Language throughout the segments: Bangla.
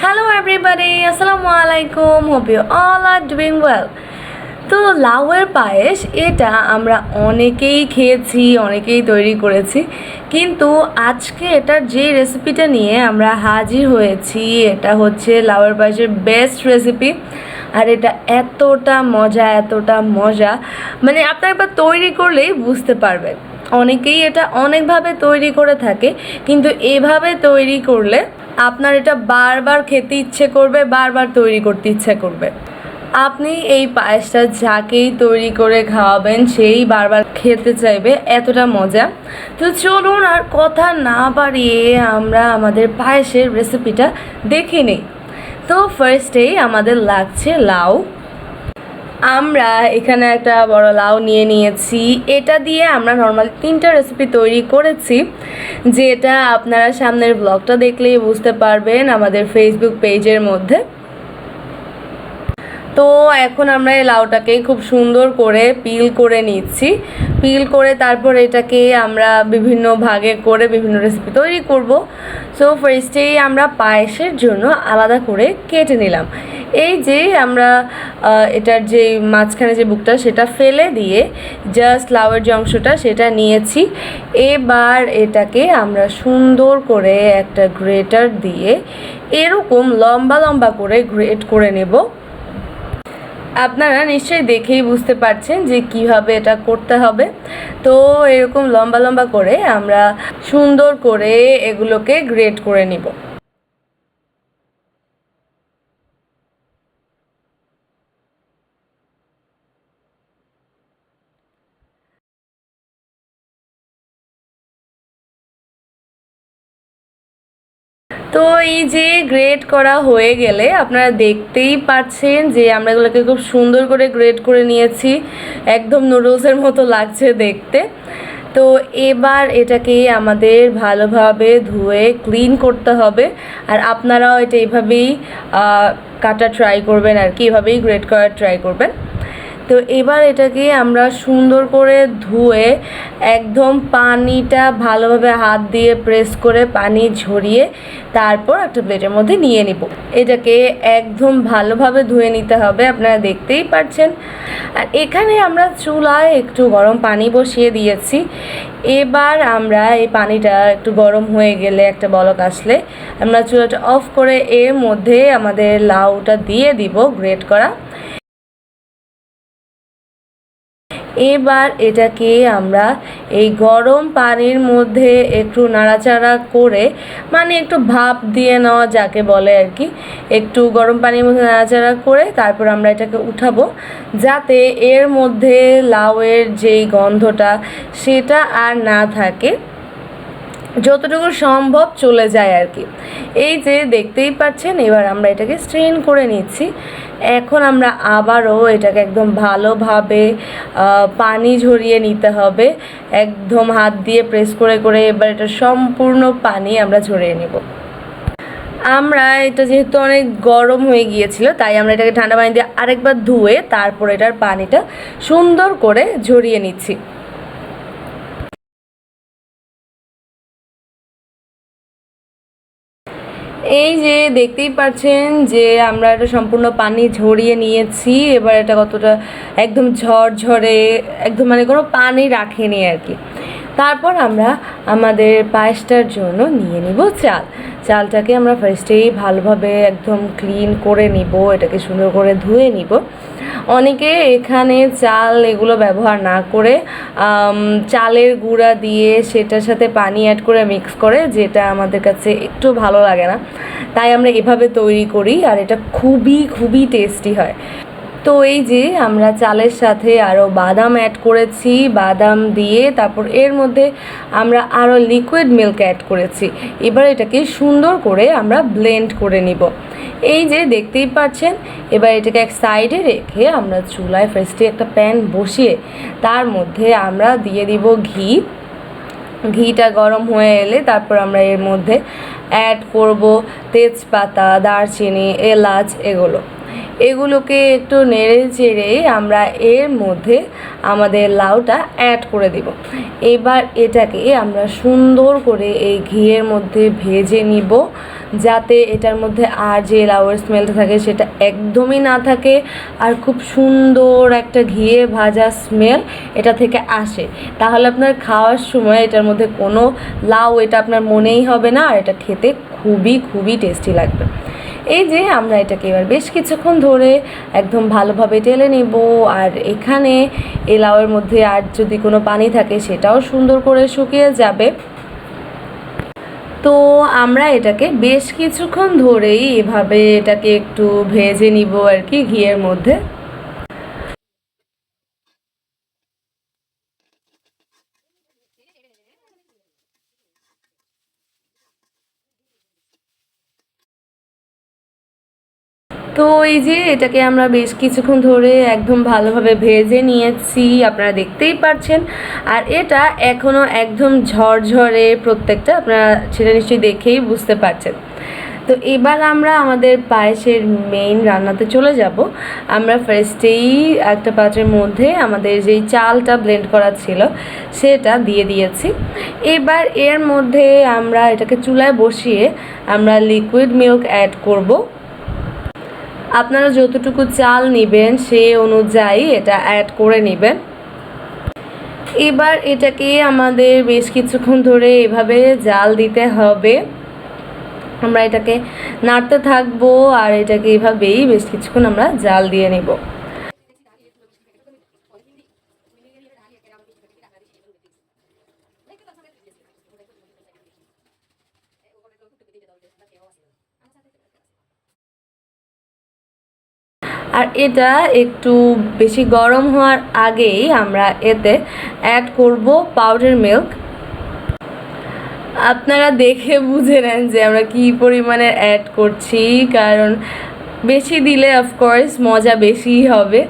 Hello everybody, Assalamualaikum. Hope you all are doing well. তো লাউয়ের পায়েস এটা আমরা অনেকেই খেয়েছি, অনেকেই তৈরি করেছি, কিন্তু আজকে এটার যে রেসিপিটা নিয়ে আমরা হাজির হয়েছি এটা হচ্ছে লাউয়ের পায়েসের বেস্ট রেসিপি। আর এটা এতটা মজা মানে আপনার একবার তৈরি করলেই বুঝতে পারবেন। অনেকেই এটা অনেকভাবে তৈরি করে থাকে, কিন্তু এভাবে তৈরি করলে আপনার এটা বারবার খেতে ইচ্ছে করবে, বারবার তৈরি করতে ইচ্ছে করবে। আপনি এই পায়েসটা যাকেই তৈরি করে খাওয়াবেন সেই বারবার খেতে চাইবে, এতটা মজা। তো চলুন আর কথা না বাড়িয়ে আমরা আমাদের পায়েসের রেসিপিটা দেখে নিই। তো ফার্স্টেই আমাদের লাগছে লাউ। আমরা এখানে একটা বড় লাউ নিয়ে নিয়েছি। এটা দিয়ে আমরা নর্মালি 3টা রেসিপি তৈরি করেছি, যেটা আপনারা সামনের ব্লগটা দেখলেই বুঝতে পারবেন আমাদের ফেসবুক পেজের মধ্যে। তো এখন আমরা এই লাউটাকে খুব সুন্দর করে পিল করে নিচ্ছি। পিল করে তারপর এটাকে আমরা বিভিন্ন ভাগে করে বিভিন্ন রেসিপি তৈরি করব। সো ফার্স্টেই আমরা পায়েসের জন্য আলাদা করে কেটে নিলাম। এই যে আমরা এটার যে মাঝখানে যে বুকটা সেটা ফেলে দিয়ে জাস্ট লাউয়ের যে অংশটা সেটা নিয়েছি। এবার এটাকে আমরা সুন্দর করে একটা গ্রেটার দিয়ে এরকম লম্বা করে গ্রেট করে নেব। আপনারা নিশ্চয়ই দেখেই বুঝতে পারছেন যে কিভাবে এটা করতে হবে। তো এরকম লম্বা করে আমরা সুন্দর করে এগুলোকে গ্রেট করে নিব। তো এই যে গ্রেট করা হয়ে গেলে আপনারা দেখতেই পাচ্ছেন যে আমরা এগুলোকে খুব সুন্দর করে গ্রেট করে নিয়েছি, একদম নুডলসের মতো লাগছে দেখতে। তো এবার এটাকে আমাদের ভালোভাবে ধুয়ে ক্লিন করতে হবে। আর আপনারাও এটা এভাবেই কাটা ট্রাই করবেন, আর কি এভাবেই গ্রেট করার ট্রাই করবেন। তো এবার এটাকে আমরা সুন্দর করে ধুয়ে একদম পানিটা ভালোভাবে হাত দিয়ে প্রেস করে পানি ঝরিয়ে তারপর একটা প্লেটের মধ্যে নিয়ে নিব। এটাকে একদম ভালোভাবে ধুয়ে নিতে হবে, আপনারা দেখতেই পাচ্ছেন। আর এখানে আমরা চুলায় একটু গরম পানি বসিয়ে দিয়েছি। এবার আমরা এই পানিটা একটু গরম হয়ে গেলে, একটা বলক আসলে আমরা চুলাটা অফ করে এর মধ্যে আমাদের লাউটা দিয়ে দিব গ্রেট করা। এবার এটাকে আমরা এই গরম পানির মধ্যে একটু নাড়াচাড়া করে, মানে একটু ভাপ দিয়ে নেওয়া যাকে বলে আর কি, একটু গরম পানির মধ্যে নাড়াচাড়া করে তারপর আমরা এটাকে উঠাবো, যাতে এর মধ্যে লাউয়ের যেই গন্ধটা সেটা আর না থাকে, যতটুকু সম্ভব চলে যায় আর কি। এই যে দেখতেই পাচ্ছেন, এবার আমরা এটাকে স্ট্রেন করে নিচ্ছি। এখন আমরা আবারও এটাকে একদম ভালোভাবে পানি ঝরিয়ে নিতে হবে, একদম হাত দিয়ে প্রেস করে এবার এটা সম্পূর্ণ পানি আমরা ঝরিয়ে নেব। আমরা এটা যেহেতু অনেক গরম হয়ে গিয়েছিল, তাই আমরা এটাকে ঠান্ডা পানি দিয়ে আরেকবার ধুয়ে তারপর এটার পানিটা সুন্দর করে ঝরিয়ে নিচ্ছি। এই যে দেখতেই পাচ্ছেন যে আমরা এটা সম্পূর্ণ পানি ঝরিয়ে নিয়েছি। এবার এটা কতটা একদম ঝরঝরে, একদম মানে কোনো পানি রাখেনি আর কি। তারপর আমরা আমাদের পায়েসটার জন্য নিয়ে নিব চালটাকে আমরা ফার্স্টেই ভালোভাবে একদম ক্লিন করে নিব, এটাকে সুন্দর করে ধুয়ে নিব। অনেকে এখানে চাল এগুলো ব্যবহার না করে চালের গুঁড়া দিয়ে সেটার সাথে পানি অ্যাড করে মিক্স করে, যেটা আমাদের কাছে একটু ভালো লাগে না, তাই আমরা এভাবে তৈরি করি। আর এটা খুবই টেস্টি হয়। তো এই যে আমরা চালের সাথে আরও বাদাম অ্যাড করেছি, বাদাম দিয়ে তারপর এর মধ্যে আমরা আরও লিকুইড মিল্ক অ্যাড করেছি। এবার এটাকে সুন্দর করে আমরা ব্লেন্ড করে নিব। এই যে দেখতেই পাচ্ছেন। এবার এটাকে এক সাইডে রেখে আমরা চুলায় ফার্স্টে একটা প্যান বসিয়ে তার মধ্যে আমরা দিয়ে দিব ঘিটা গরম হয়ে এলে তারপর আমরা এর মধ্যে অ্যাড করব তেজপাতা, দারচিনি, এলাচ, এগুলোকে একটু নেড়ে চেড়ে আমরা এর মধ্যে আমাদের লাউটা অ্যাড করে দিব। এবার এটাকে আমরা সুন্দর করে এই ঘিয়ের মধ্যে ভেজে নিব। যাতে এটার মধ্যে আর যে লাউয়ের স্মেলটা থাকে সেটা একদমই না থাকে, আর খুব সুন্দর একটা ঘিয়ে ভাজা স্মেল এটা থেকে আসে। তাহলে আপনার খাওয়ার সময় এটার মধ্যে কোনো লাউ এটা আপনার মনেই হবে না, আর এটা খেতে খুবই খুবই টেস্টি লাগবে। এই যে আমরা এটাকে এবার বেশ কিছুক্ষণ ধরে একদম ভালোভাবে টেলে নেব, আর এখানে এই লাউয়ের মধ্যে আর যদি কোনো পানি থাকে সেটাও সুন্দর করে শুকিয়ে যাবে। তো আমরা এটাকে বেশ কিছুক্ষণ ধরেই এভাবে এটাকে একটু ভেজে নিব আর কি ঘিয়ের মধ্যে। তো এই যে এটাকে আমরা বেশ কিছুক্ষণ ধরে একদম ভালোভাবে ভেজে নিয়েছি, আপনারা দেখতেই পাচ্ছেন। আর এটা এখনও একদম ঝরঝরে প্রত্যেকটা, আপনারা সেটা নিশ্চয়ই দেখেই বুঝতে পারছেন। তো এবার আমরা আমাদের পায়েসের মেইন রান্নাতে চলে যাব। আমরা ফার্স্টেই একটা পাত্রের মধ্যে আমাদের যেই চালটা ব্লেন্ড করা ছিল সেটা দিয়ে দিয়েছি। এবার এর মধ্যে আমরা এটাকে চুলায় বসিয়ে আমরা লিকুইড মিল্ক অ্যাড করব। আপনারা যতটুকু চাল নেবেন সেই অনুযায়ী এটা অ্যাড করে নেবেন। এবার এটাকে আমাদের বেশ কিছুক্ষণ ধরে এভাবে জাল দিতে হবে। আমরা এটাকে নাড়তে থাকবো আর এটাকে এভাবেই বেশ কিছুক্ষণ আমরা জাল দিয়ে নেব। আর এটা একটু বেশি গরম হওয়ার আগেই আমরা এতে অ্যাড করব পাউডার মিল্ক। আপনারা দেখে বুঝে নেন যে আমরা কী পরিমাণে অ্যাড করছি, কারণ বেশি দিলে অফকোর্স মজা বেশিই হবে।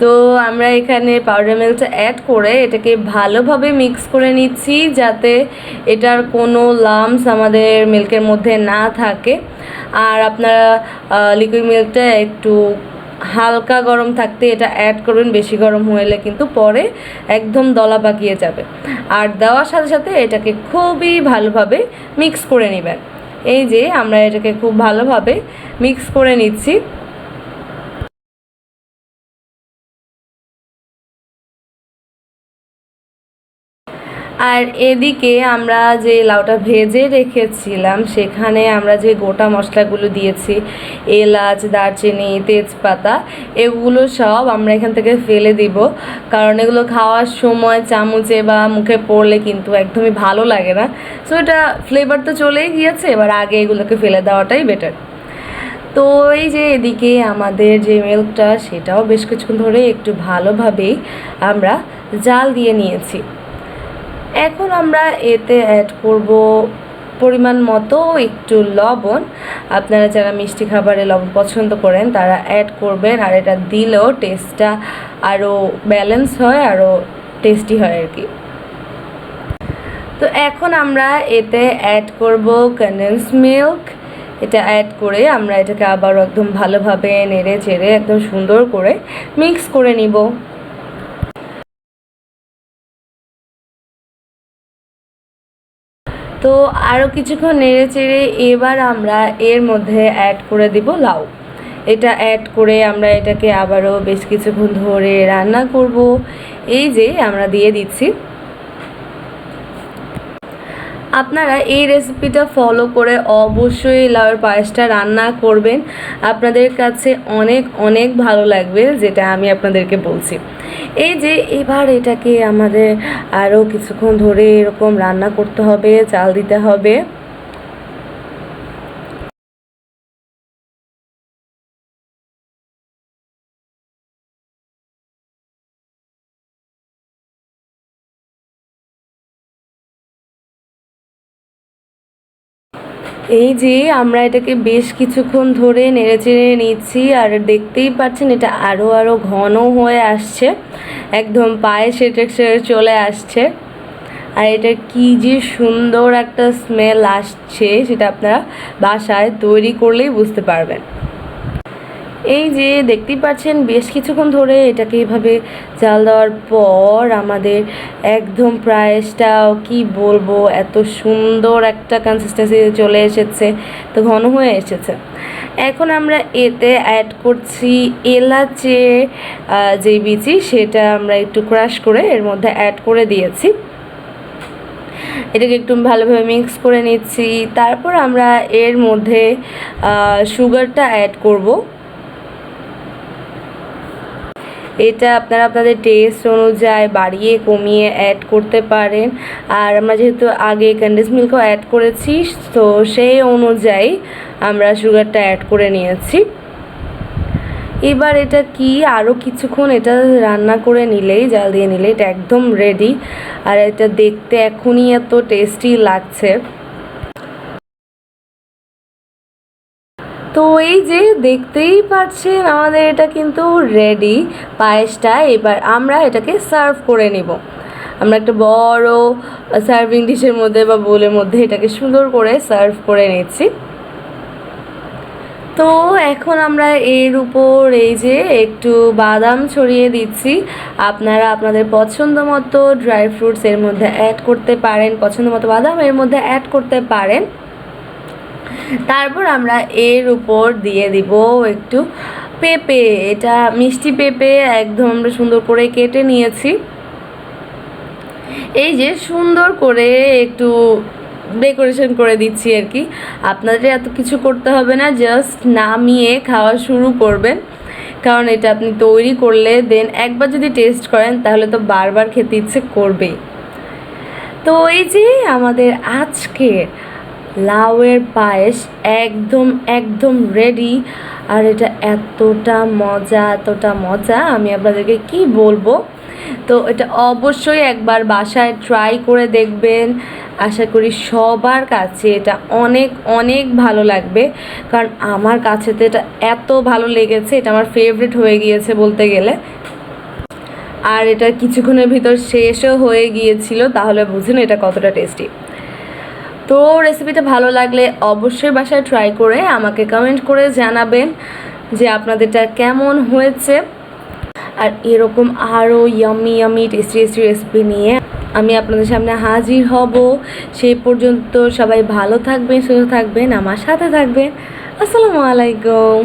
তো আমরা এখানে পাউডার মিল্কটা অ্যাড করে এটাকে ভালোভাবে মিক্স করে নিচ্ছি যাতে এটার কোনো লাম্পস আমাদের মিল্কের মধ্যে না থাকে। আর আপনারা লিকুইড মিল্কটা একটু হালকা গরম থাকতে এটা অ্যাড করবেন, বেশি গরম হলে কিন্তু পরে একদম দলা পাকিয়ে যাবে। আর দেওয়ার সাথে সাথে এটাকে খুবই ভালোভাবে মিক্স করে নেবেন। এই যে আমরা এটাকে খুব ভালোভাবে মিক্স করে নিচ্ছি। আর এদিকে আমরা যে লাউটা ভেজে রেখেছিলাম সেখানে আমরা যে গোটা মশলাগুলো দিয়েছি, এলাচ, দারচিনি, তেজপাতা, এগুলো সব আমরা এখান থেকে ফেলে দিব, কারণ এগুলো খাওয়ার সময় চামচে বা মুখে পড়লে কিন্তু একদমই ভালো লাগে না। সো এটা ফ্লেভার তো চলেই গিয়েছে, এবার আগে এগুলোকে ফেলে দেওয়াটাই বেটার। তো এই যে এদিকে আমাদের যে মিল্কটা সেটাও বেশ কিছুক্ষণ ধরে একটু ভালোভাবেই আমরা জাল দিয়ে নিয়েছি। এখন আমরা এতে অ্যাড করব পরিমাণ মতো একটু লবণ। আপনারা যারা মিষ্টি খাবারে লবণ পছন্দ করেন তারা অ্যাড করবেন, আর এটা দিলেও টেস্টটা আরও ব্যালেন্স হয়, আরও টেস্টি হয় আর কি। তো এখন আমরা এতে অ্যাড করব কনডেন্স মিল্ক। এটা অ্যাড করে আমরা এটাকে আবারও একদম ভালোভাবে নেড়ে চেড়ে একদম সুন্দর করে মিক্স করে নিব। তো আরও কিছুক্ষণ নেড়ে চেড়ে এবার আমরা এর মধ্যে অ্যাড করে দিব লাউ। এটা অ্যাড করে আমরা এটাকে আবারও বেশ কিছুক্ষণ ধরে রান্না করব। এই যে আমরা দিয়ে দিচ্ছি। আপনারা এই রেসিপিটা ফলো করে অবশ্যই লাউয়ের পায়েসটা রান্না করবেন, আপনাদের কাছে অনেক অনেক ভালো লাগবে, যেটা আমি আপনাদেরকে বলছি। এই যে এবার এটাকে আমাদের আরও কিছুক্ষণ ধরে এরকম রান্না করতে হবে, চাল দিতে হবে। এই যে আমরা এটাকে বেশ কিছুক্ষণ ধরে নেড়েচেড়ে নিচ্ছি, আর দেখতেই পাচ্ছেন এটা আরও আরও ঘন হয়ে আসছে, একদম পায়েসের টেক্সচারে চলে আসছে। আর এটা কি যে সুন্দর একটা স্মেল আসছে সেটা আপনারা বাসায় তৈরি করলেই বুঝতে পারবেন। এই যে দেখতেই পাচ্ছেন বেশ কিছুক্ষণ ধরে এটাকে এইভাবে জাল দেওয়ার পর আমাদের একদম প্রাইসটাও কি বলবো, এত সুন্দর একটা কনসিস্টেন্সি চলে এসেছে, তো ঘন হয়ে এসেছে। এখন আমরা এতে অ্যাড করছি এলাচের যে বিচি, সেটা আমরা একটু ক্রাশ করে এর মধ্যে অ্যাড করে দিয়েছি। এটাকে একটু ভালোভাবে মিক্স করে নিচ্ছি। তারপর আমরা এর মধ্যে সুগারটা অ্যাড করব। এটা আপনারা আপনাদের টেস্ট অনুযায়ী বাড়িয়ে কমিয়ে অ্যাড করতে পারেন। আর আমরা যেহেতু আগে কনডেন্স মিল্কও অ্যাড করেছি, তো সেই অনুযায়ী আমরা সুগারটা অ্যাড করে নিয়েছি। এবার এটা কি আরও কিছুক্ষণ এটা রান্না করে নিলেই, জাল দিয়ে নিলেই এটা একদম রেডি। আর এটা দেখতে এখনই এত টেস্টি লাগছে। তো এই যে দেখতেই পাচ্ছেন আমাদের এটা কিন্তু রেডি পায়েসটা। এবার আমরা এটাকে সার্ভ করে নিব। আমরা একটা বড় সার্ভিং ডিশের মধ্যে বা বোলের মধ্যে এটাকে সুন্দর করে সার্ভ করে নিচ্ছি। তো এখন আমরা এর উপর এই যে একটু বাদাম ছড়িয়ে দিচ্ছি। আপনারা আপনাদের পছন্দ মতো ড্রাই ফ্রুটস এর মধ্যে অ্যাড করতে পারেন, পছন্দ মতো বাদাম এর মধ্যে অ্যাড করতে পারেন। তারপর আমরা এর উপর দিয়ে দিব একটু পেঁপে, এটা মিষ্টি পেঁপে একদম আমরা সুন্দর করে কেটে নিয়েছি। এই যে সুন্দর করে একটু ডেকোরেশন করে দিচ্ছি আর কি। আপনাদের এত কিছু করতে হবে না, জাস্ট নামিয়ে খাওয়া শুরু করবেন, কারণ এটা আপনি তৈরি করলে দেন একবার যদি টেস্ট করেন তাহলে তো বারবার খেতে ইচ্ছে করবেই। তো এই যে আমাদের আজকে লাউয়ের পায়েস একদম একদম রেডি। আর এটা এতটা মজা আমি আপনাদেরকে কি বলবো। তো এটা অবশ্যই একবার বাসায় ট্রাই করে দেখবেন। আশা করি সবার কাছে এটা অনেক অনেক ভালো লাগবে, কারণ আমার কাছে তো এটা এত ভালো লেগেছে, এটা আমার ফেভারিট হয়ে গিয়েছে বলতে গেলে। আর এটা কিছুক্ষণের ভিতর শেষও হয়ে গিয়েছিল, তাহলে বুঝুন এটা কতটা টেস্টি। তো রেসিপিটা ভালো লাগলে অবশ্যই বাসায় ট্রাই করে আমাকে কমেন্ট করে জানাবেন যে আপনাদেরটা কেমন হয়েছে। আর এরকম আরও ইয়ামি টেস্টি রেসিপি নিয়ে আমি আপনাদের সামনে হাজির হব। সেই পর্যন্ত সবাই ভালো থাকবেন, সুস্থ থাকবেন, আমার সাথে থাকবেন। আসসালামু আলাইকুম।